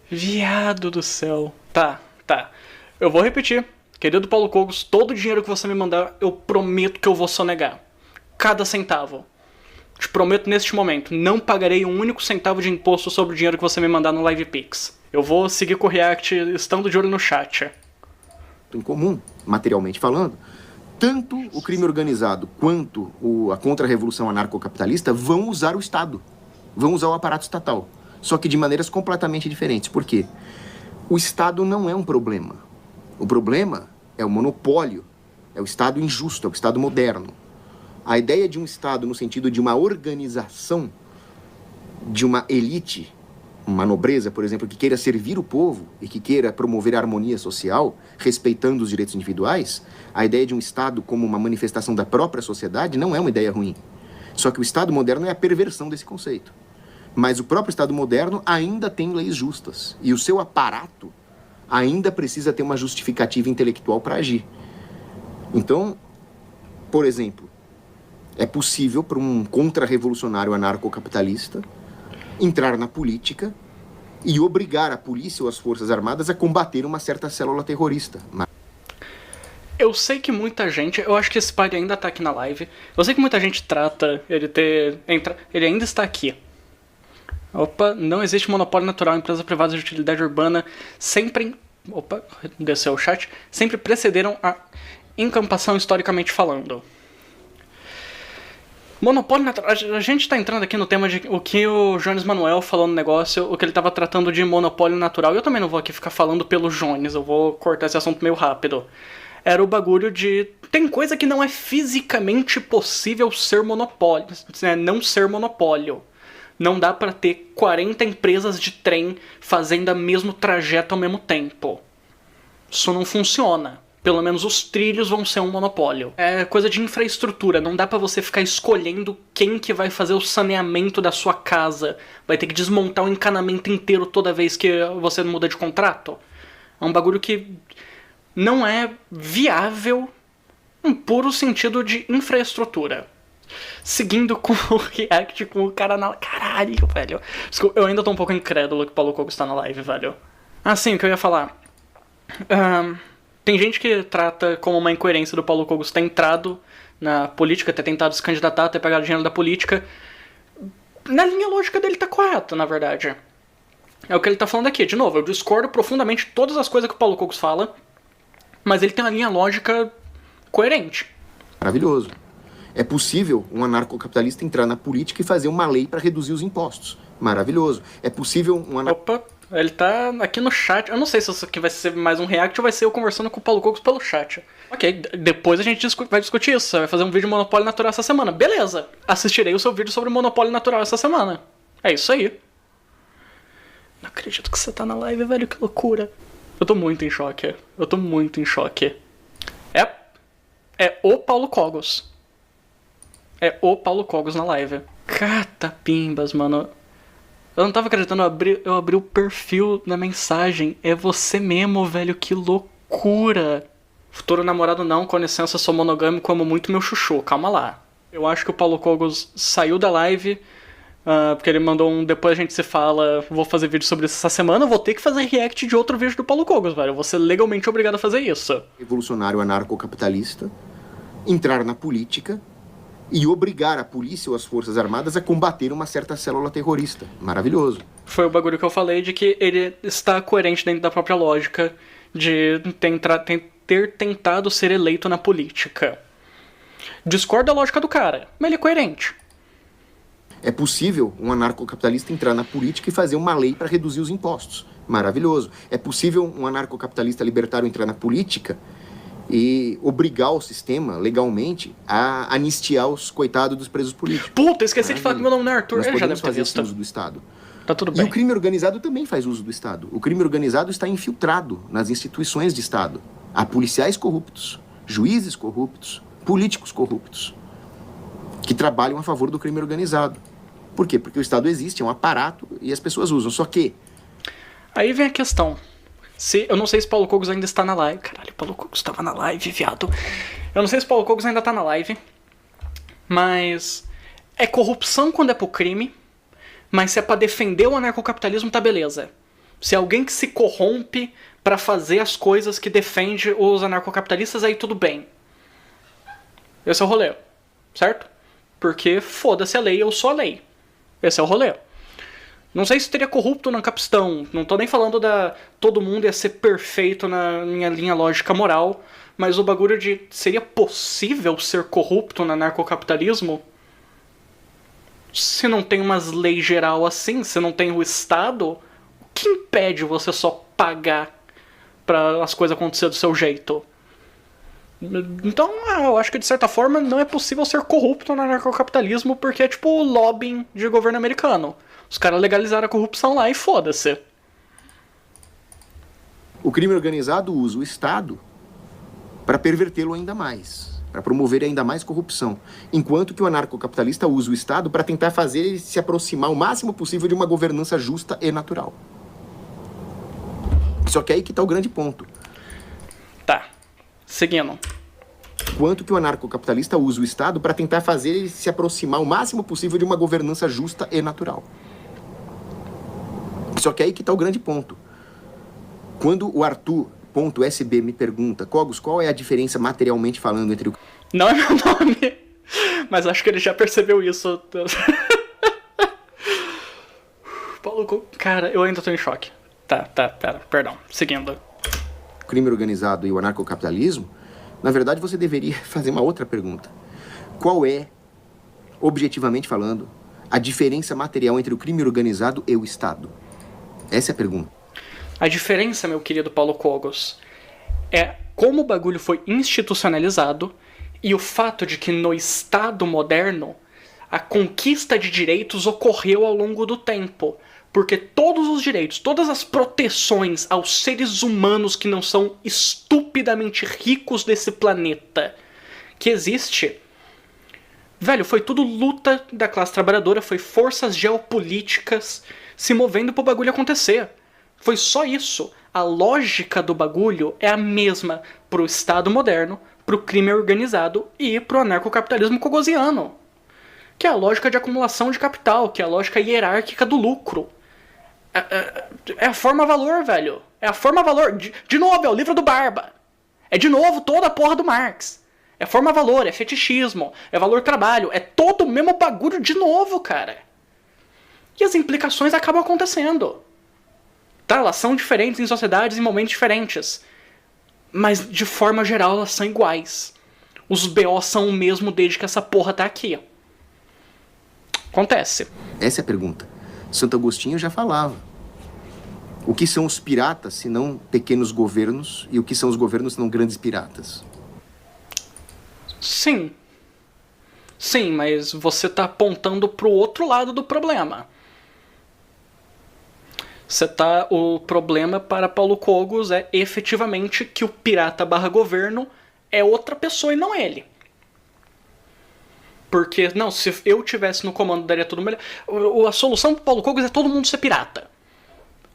Viado do céu. Tá. Tá. Eu vou repetir. Querido Paulo Cogos, todo o dinheiro que você me mandar, eu prometo que eu vou sonegar. Cada centavo. Te prometo neste momento, não pagarei um único centavo de imposto sobre o dinheiro que você me mandar no LivePix. Eu vou seguir com o React estando de olho no chat. Em comum, materialmente falando, tanto o crime organizado quanto a contra-revolução anarcocapitalista vão usar o Estado, vão usar o aparato estatal, só que de maneiras completamente diferentes. Por quê? O Estado não é um problema. O problema é o monopólio, é o Estado injusto, é o Estado moderno. A ideia de um Estado no sentido de uma organização, de uma elite, uma nobreza, por exemplo, que queira servir o povo e que queira promover a harmonia social, respeitando os direitos individuais, a ideia de um Estado como uma manifestação da própria sociedade não é uma ideia ruim. Só que o Estado moderno é a perversão desse conceito. Mas o próprio Estado moderno ainda tem leis justas e o seu aparato ainda precisa ter uma justificativa intelectual para agir. Então, por exemplo, é possível para um contra-revolucionário anarcocapitalista entrar na política e obrigar a polícia ou as forças armadas a combater uma certa célula terrorista. Eu sei que muita gente, eu acho que esse pai ainda tá aqui na live, eu sei que muita gente trata ele ainda está aqui. Opa, não existe monopólio natural, empresas privadas de utilidade urbana sempre, desceu o chat, sempre precederam a encampação historicamente falando. Monopólio natural, a gente tá entrando aqui no tema de o que o Jones Manuel falou no negócio, o que ele tava tratando de monopólio natural. Eu também não vou aqui ficar falando pelo Jones, eu vou cortar esse assunto meio rápido. Era o bagulho de... Tem coisa que não é fisicamente possível ser monopólio, né? Não ser monopólio. Não dá pra ter 40 empresas de trem fazendo o mesmo trajeto ao mesmo tempo. Isso não funciona. Pelo menos os trilhos vão ser um monopólio. É coisa de infraestrutura, não dá pra você ficar escolhendo quem que vai fazer o saneamento da sua casa. Vai ter que desmontar o encanamento inteiro toda vez que você muda de contrato. É um bagulho que não é viável em puro sentido de infraestrutura. Seguindo com o React, com o cara na... Caralho, velho. Desculpa, eu ainda tô um pouco incrédulo que o Paulo Cogos tá na live, velho. Ah, sim, o que eu ia falar. Tem gente que trata como uma incoerência do Paulo Cogos ter entrado na política, ter tentado se candidatar, ter pegado dinheiro da política. Na linha lógica dele tá correto, na verdade. É o que ele tá falando aqui. De novo, eu discordo profundamente de todas as coisas que o Paulo Cogos fala, mas ele tem uma linha lógica coerente. Maravilhoso. É possível um anarcocapitalista entrar na política e fazer uma lei para reduzir os impostos. Maravilhoso. É possível um Opa, ele tá aqui no chat. Eu não sei se isso aqui vai ser mais um react ou vai ser eu conversando com o Paulo Cogos pelo chat. Ok, depois a gente vai discutir isso. Você vai fazer um vídeo de monopólio natural essa semana. Beleza, assistirei o seu vídeo sobre monopólio natural essa semana. É isso aí. Não acredito que você tá na live, velho, que loucura. Eu tô muito em choque. Eu tô muito em choque. É o Paulo Cogos. É o Paulo Cogos na live. Catapimbas, mano. Eu não tava acreditando, eu abri o perfil na mensagem. É você mesmo, velho, que loucura. Futuro namorado não, com licença, sou monogâmico, amo muito meu chuchu. Calma lá. Eu acho que o Paulo Cogos saiu da live, porque ele mandou um depois a gente se fala, vou fazer vídeo sobre isso essa semana, eu vou ter que fazer react de outro vídeo do Paulo Cogos, velho. Eu vou ser legalmente obrigado a fazer isso. Revolucionário anarcocapitalista entrar na política e obrigar a polícia ou as forças armadas a combater uma certa célula terrorista. Maravilhoso. Foi o bagulho que eu falei de que ele está coerente dentro da própria lógica de ter tentado ser eleito na política. Discordo da lógica do cara, mas ele é coerente. É possível um anarcocapitalista entrar na política e fazer uma lei para reduzir os impostos. Maravilhoso. É possível um anarcocapitalista libertário entrar na política e obrigar o sistema, legalmente, a anistiar os coitados dos presos políticos. Puta, esqueci de falar que meu nome não é Arthur. Nós Já podemos deve ter fazer visto. esse uso do Estado. Tá tudo E bem. o crime organizado também faz uso do Estado. O crime organizado está infiltrado nas instituições de Estado. Há policiais corruptos, juízes corruptos, políticos corruptos, que trabalham a favor do crime organizado. Por quê? Porque o Estado existe, é um aparato e as pessoas usam. Só que... Aí vem a questão. Eu não sei se Paulo Cogos ainda está na live. Caralho, Paulo Cogos estava na live, viado. Eu não sei se Paulo Cogos ainda está na live. Mas... é corrupção quando é pro crime. Mas se é pra defender o anarcocapitalismo, tá beleza. Se é alguém que se corrompe pra fazer as coisas que defende os anarcocapitalistas, aí tudo bem. Esse é o rolê, certo? Porque foda-se a lei, eu sou a lei. Esse é o rolê. Não sei se teria corrupto na Capistão, não tô nem falando da todo mundo ia ser perfeito na minha linha lógica moral, mas o bagulho de seria possível ser corrupto no anarcocapitalismo? Se não tem umas leis geral assim, se não tem o Estado, o que impede você só pagar pra as coisas acontecer do seu jeito? Então, eu acho que de certa forma não é possível ser corrupto no anarcocapitalismo porque é tipo o lobbying de governo americano. Os caras legalizaram a corrupção lá e foda-se. O crime organizado usa o Estado para pervertê-lo ainda mais, para promover ainda mais corrupção, enquanto que o anarcocapitalista usa o Estado para tentar fazer ele se aproximar o máximo possível de uma governança justa e natural. Só que aí que está o grande ponto. Tá, seguindo. Enquanto que o anarcocapitalista usa o Estado para tentar fazer ele se aproximar o máximo possível de uma governança justa e natural. Só que aí que está o grande ponto. Quando o Arthur.sb me pergunta, Cogos, qual é a diferença materialmente falando entre o... Não é meu nome, mas acho que ele já percebeu isso. Paulo, cara, eu ainda tô em choque. Tá, pera, perdão, seguindo. crime organizado e o anarcocapitalismo, na verdade você deveria fazer uma outra pergunta. Qual é, objetivamente falando, a diferença material entre o crime organizado e o Estado? Essa é a pergunta. A diferença, meu querido Paulo Cogos, é como o bagulho foi institucionalizado e o fato de que no Estado moderno a conquista de direitos ocorreu ao longo do tempo. Porque todos os direitos, todas as proteções aos seres humanos que não são estupidamente ricos desse planeta que existe, velho, foi tudo luta da classe trabalhadora, foi forças geopolíticas se movendo pro bagulho acontecer. Foi só isso. A lógica do bagulho é a mesma pro Estado moderno, pro crime organizado e pro anarcocapitalismo cogosiano. Que é a lógica de acumulação de capital, que é a lógica hierárquica do lucro. É a forma-valor, velho. É a forma-valor. De novo, é o livro do Barba. É de novo toda a porra do Marx. É forma-valor, é fetichismo, é valor-trabalho. É todo o mesmo bagulho de novo, cara. E as implicações acabam acontecendo. Tá, elas são diferentes em sociedades em momentos diferentes. Mas, de forma geral, elas são iguais. Os BO são o mesmo desde que essa porra tá aqui. Acontece. Essa é a pergunta. Santo Agostinho já falava. O que são os piratas, se não pequenos governos, e o que são os governos, se não grandes piratas? Sim. Sim, mas você tá apontando pro outro lado do problema. O problema para Paulo Cogos é efetivamente que o pirata / governo é outra pessoa e não ele. Porque, não, se eu tivesse no comando, daria tudo melhor. A solução pro Paulo Cogos é todo mundo ser pirata.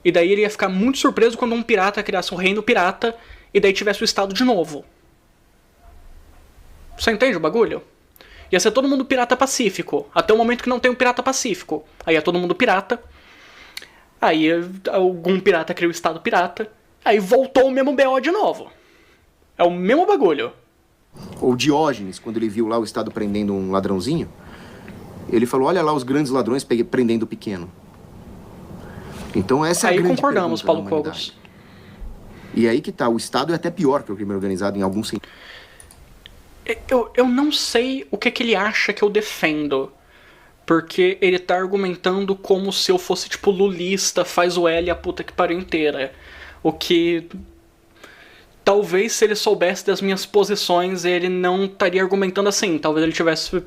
E daí ele ia ficar muito surpreso quando um pirata criasse um reino pirata e daí tivesse o Estado de novo. Você entende o bagulho? Ia ser todo mundo pirata pacífico. Até o momento que não tem um pirata pacífico. Aí é todo mundo pirata. Aí algum pirata cria o Estado pirata. Aí voltou o mesmo BO de novo. É o mesmo bagulho. Ou Diógenes, quando ele viu lá o Estado prendendo um ladrãozinho, ele falou, olha lá os grandes ladrões prendendo o pequeno. Então essa é a grande concordamos, pergunta Paulo da humanidade. Cogos. E aí que tá, o Estado é até pior que o crime organizado em algum sentido. Eu não sei o que ele acha que eu defendo. Porque ele tá argumentando como se eu fosse tipo lulista, faz o L e a puta que pariu inteira. O que... Talvez se ele soubesse das minhas posições, ele não estaria argumentando assim. Talvez ele tivesse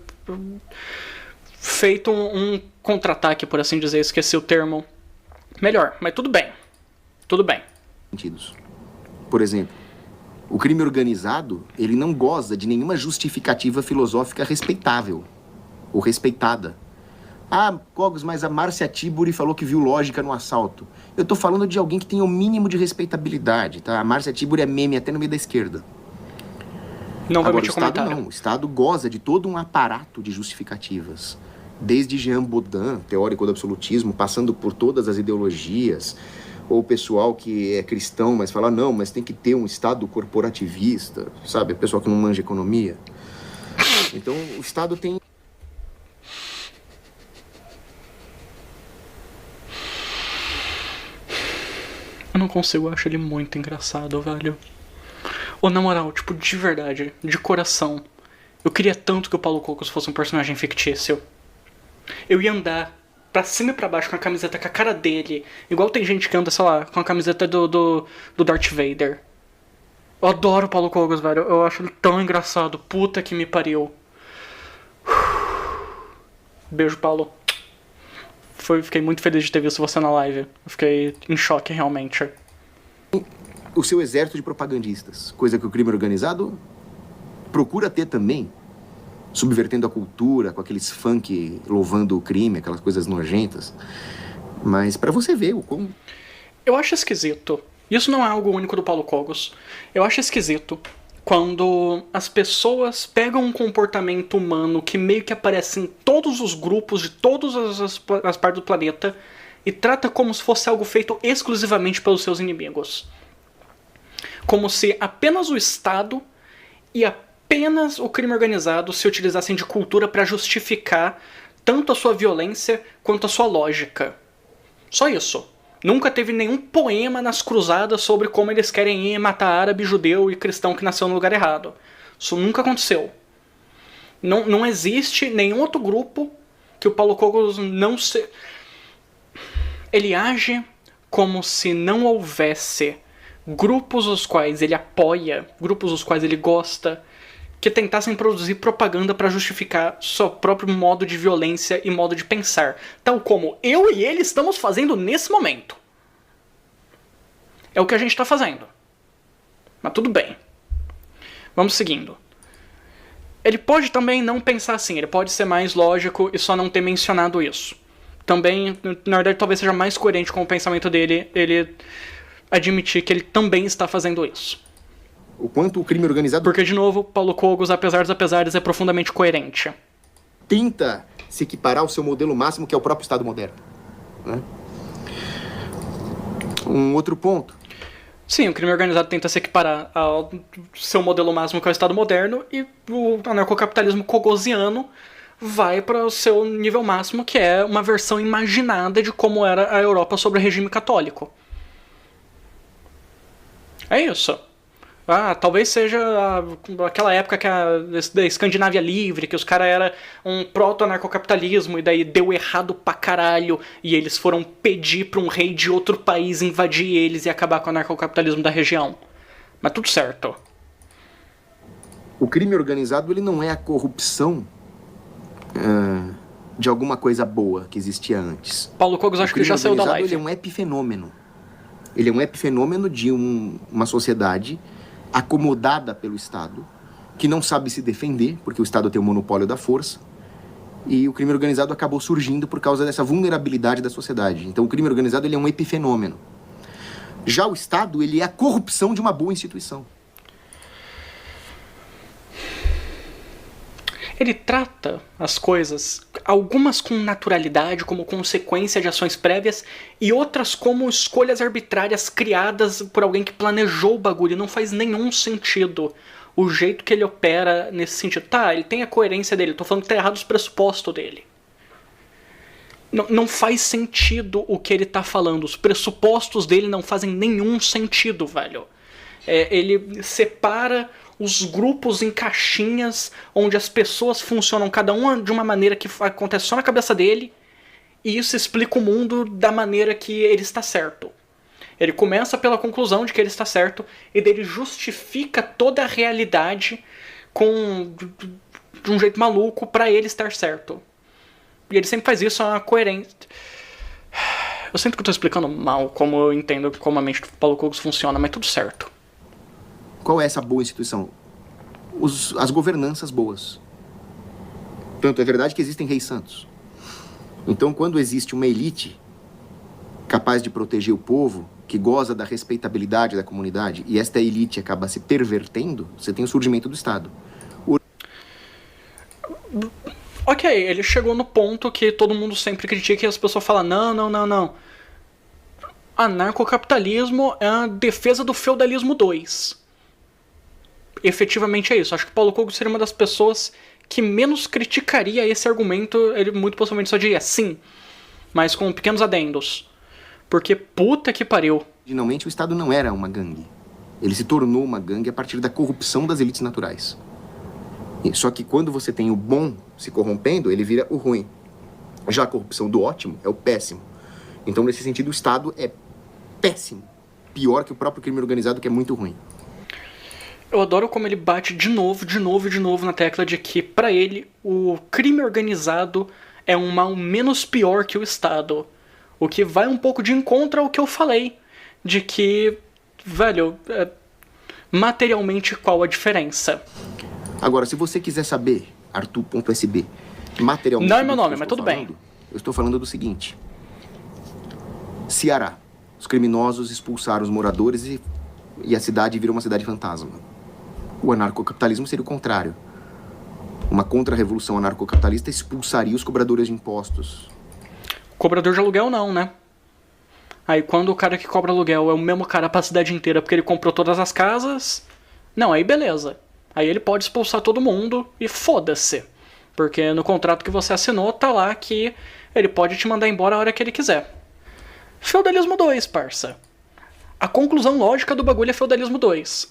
feito um contra-ataque, por assim dizer. Esqueci o termo. Melhor, mas tudo bem. Tudo bem. Por exemplo, o crime organizado, ele não goza de nenhuma justificativa filosófica respeitável. Ou respeitada. Ah, Cogos, mas a Márcia Tiburi falou que viu lógica no assalto. Eu tô falando de alguém que tem o mínimo de respeitabilidade, tá? A Márcia Tiburi é meme até no meio da esquerda. Não vai Agora, meter o Estado comentário. não. O Estado goza de todo um aparato de justificativas. Desde Jean Baudin, teórico do absolutismo, passando por todas as ideologias, Ou o pessoal que é cristão, mas fala, não, mas tem que ter um Estado corporativista, sabe? O pessoal que não manja economia. Então, o Estado tem... Eu não consigo, eu acho ele muito engraçado, velho. Ou na moral, tipo, de verdade, de coração, eu queria tanto que o Paulo Cogos fosse um personagem fictício. Eu ia andar pra cima e pra baixo com a camiseta com a cara dele, igual tem gente que anda, sei lá, com a camiseta do Darth Vader. Eu adoro o Paulo Cogos, velho. Eu acho ele tão engraçado. Puta que me pariu. Beijo, Paulo. Fiquei muito feliz de ter visto você na live. Eu fiquei em choque, realmente. O seu exército de propagandistas, coisa que o crime organizado procura ter também, subvertendo a cultura, com aqueles funk louvando o crime, aquelas coisas nojentas. Mas pra você ver o como... Eu acho esquisito. Isso não é algo único do Paulo Cogos. Eu acho esquisito quando as pessoas pegam um comportamento humano que meio que aparece em todos os grupos de todas as partes do planeta e trata como se fosse algo feito exclusivamente pelos seus inimigos. Como se apenas o Estado e apenas o crime organizado se utilizassem de cultura para justificar tanto a sua violência quanto a sua lógica. Só isso. Nunca teve nenhum poema nas cruzadas sobre como eles querem ir matar árabe, judeu e cristão que nasceu no lugar errado. Isso nunca aconteceu. Não existe nenhum outro grupo que o Paulo Cogos não se... Ele age como se não houvesse grupos os quais ele apoia, grupos os quais ele gosta, que tentassem produzir propaganda para justificar seu próprio modo de violência e modo de pensar, tal como eu e ele estamos fazendo nesse momento. É o que a gente está fazendo. Mas tudo bem. Vamos seguindo. Ele pode também não pensar assim, ele pode ser mais lógico e só não ter mencionado isso. Também, na verdade, talvez seja mais coerente com o pensamento dele, ele admitir que ele também está fazendo isso. O quanto o crime organizado... Porque, de novo, Paulo Cogos, apesar dos apesares, é profundamente coerente. Tenta se equiparar ao seu modelo máximo, que é o próprio Estado moderno. Né? Um outro ponto. Sim, o crime organizado tenta se equiparar ao seu modelo máximo, que é o Estado moderno, e o anarcocapitalismo cogosiano vai para o seu nível máximo, que é uma versão imaginada de como era a Europa sob o regime católico. É isso. Talvez seja aquela época que da Escandinávia livre, que os caras eram um proto-anarcocapitalismo e daí deu errado pra caralho e eles foram pedir pra um rei de outro país invadir eles e acabar com o anarcocapitalismo da região. Mas tudo certo. O crime organizado, ele não é a corrupção de alguma coisa boa que existia antes. Paulo Cogos acho que já saiu da live. Ele é um epifenômeno. Ele é um epifenômeno de uma sociedade acomodada pelo Estado, que não sabe se defender, porque o Estado tem o monopólio da força, e o crime organizado acabou surgindo por causa dessa vulnerabilidade da sociedade. Então o crime organizado, ele é um epifenômeno. Já o Estado, ele é a corrupção de uma boa instituição. Ele trata as coisas, algumas com naturalidade, como consequência de ações prévias, e outras como escolhas arbitrárias criadas por alguém que planejou o bagulho. Não faz nenhum sentido o jeito que ele opera nesse sentido. Tá, ele tem a coerência dele, tô falando que tá errado os pressupostos dele. Não faz sentido o que ele tá falando, os pressupostos dele não fazem nenhum sentido, velho. Ele separa os grupos em caixinhas, onde as pessoas funcionam cada uma de uma maneira que acontece só na cabeça dele, e isso explica o mundo da maneira que ele está certo. Ele começa pela conclusão de que ele está certo, e daí ele justifica toda a realidade de um jeito maluco para ele estar certo. E ele sempre faz isso, é uma coerência. Eu sinto que eu tô explicando mal como eu entendo como a mente do Paulo Cogos funciona, mas tudo certo. Qual é essa boa instituição? As governanças boas. Tanto é verdade que existem reis santos. Então, quando existe uma elite capaz de proteger o povo, que goza da respeitabilidade da comunidade, e esta elite acaba se pervertendo, você tem o surgimento do Estado. Ok, ele chegou no ponto que todo mundo sempre critica e as pessoas falam, não. Anarcocapitalismo é a defesa do feudalismo 2. Efetivamente é isso. Acho que Paulo Cogos seria uma das pessoas que menos criticaria esse argumento. Ele muito possivelmente só diria sim, mas com pequenos adendos. Porque puta que pariu. Originalmente o Estado não era uma gangue. Ele se tornou uma gangue a partir da corrupção das elites naturais. Só que quando você tem o bom se corrompendo, ele vira o ruim. Já a corrupção do ótimo é o péssimo. Então, nesse sentido, o Estado é péssimo. Pior que o próprio crime organizado, que é muito ruim. Eu adoro como ele bate de novo na tecla de que, pra ele, o crime organizado é um mal menos pior que o Estado. O que vai um pouco de encontro ao que eu falei. De que, velho, materialmente qual a diferença? Agora, se você quiser saber, Arthur.sb, materialmente... Não é meu nome, mas tudo bem. Eu estou falando do seguinte. Ceará. Os criminosos expulsaram os moradores e a cidade virou uma cidade fantasma. O anarcocapitalismo seria o contrário. Uma contra-revolução anarcocapitalista expulsaria os cobradores de impostos. Cobrador de aluguel não, né? Aí quando o cara que cobra aluguel é o mesmo cara pra cidade inteira porque ele comprou todas as casas... Não, aí beleza. Aí ele pode expulsar todo mundo e foda-se. Porque no contrato que você assinou tá lá que ele pode te mandar embora a hora que ele quiser. Feudalismo 2, parça. A conclusão lógica do bagulho é Feudalismo 2.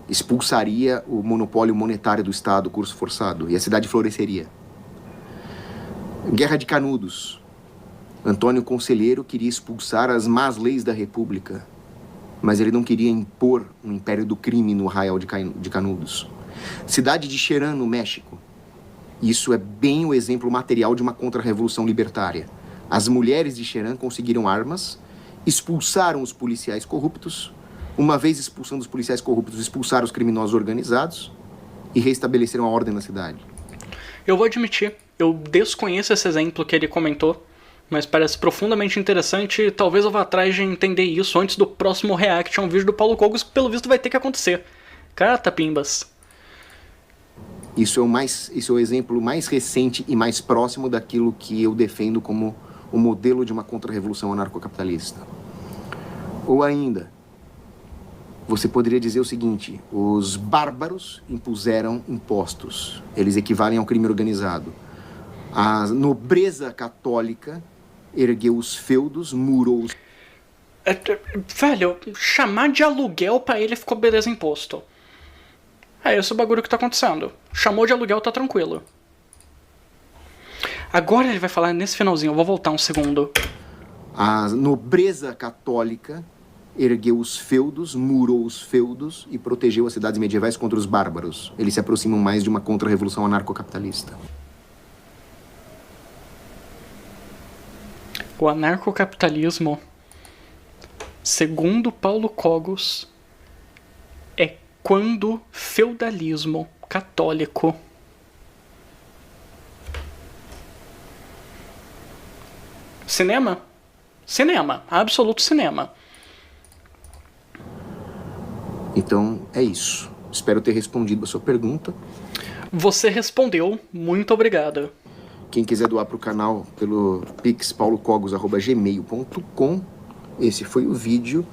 Expulsaria o monopólio monetário do Estado, curso forçado, e a cidade floresceria. Guerra de Canudos. Antônio Conselheiro queria expulsar as más leis da República, mas ele não queria impor um império do crime no arraial de Canudos. Cidade de Xerán, no México. Isso é bem o exemplo material de uma contra-revolução libertária. As mulheres de Xerán conseguiram armas, expulsaram os policiais corruptos, uma vez expulsando os policiais corruptos, expulsaram os criminosos organizados e reestabeleceram a ordem na cidade. Eu vou admitir, eu desconheço esse exemplo que ele comentou, mas parece profundamente interessante e talvez eu vá atrás de entender isso antes do próximo react a um vídeo do Paulo Cogos, que pelo visto vai ter que acontecer. Catapimbas. Isso é o exemplo mais recente e mais próximo daquilo que eu defendo como o modelo de uma contra-revolução anarcocapitalista. Ou ainda, você poderia dizer o seguinte: os bárbaros impuseram impostos. Eles equivalem ao crime organizado. A nobreza católica ergueu os feudos, murou os... Velho, chamar de aluguel pra ele ficou beleza imposto. É esse o bagulho que tá acontecendo. Chamou de aluguel, tá tranquilo. Agora ele vai falar nesse finalzinho, eu vou voltar um segundo. A nobreza católica ergueu os feudos, murou os feudos e protegeu as cidades medievais contra os bárbaros. Eles se aproximam mais de uma contra-revolução anarcocapitalista. O anarcocapitalismo, segundo Paulo Cogos, é quando feudalismo católico cinema? Cinema, absoluto cinema. Então, é isso. Espero ter respondido a sua pergunta. Você respondeu, muito obrigado. Quem quiser doar para o canal pelo pix paulocogos@gmail.com. Esse foi o vídeo.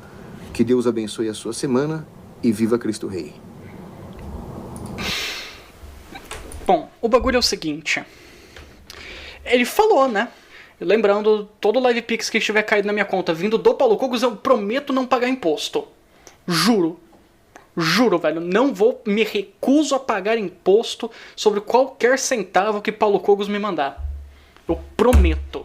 Que Deus abençoe a sua semana e viva Cristo Rei. Bom, o bagulho é o seguinte. Ele falou, né? Lembrando, todo live pix que estiver caído na minha conta vindo do Paulo Cogos, eu prometo não pagar imposto. Juro. Juro, velho, não vou, me recuso a pagar imposto sobre qualquer centavo que Paulo Cogos me mandar. Eu prometo.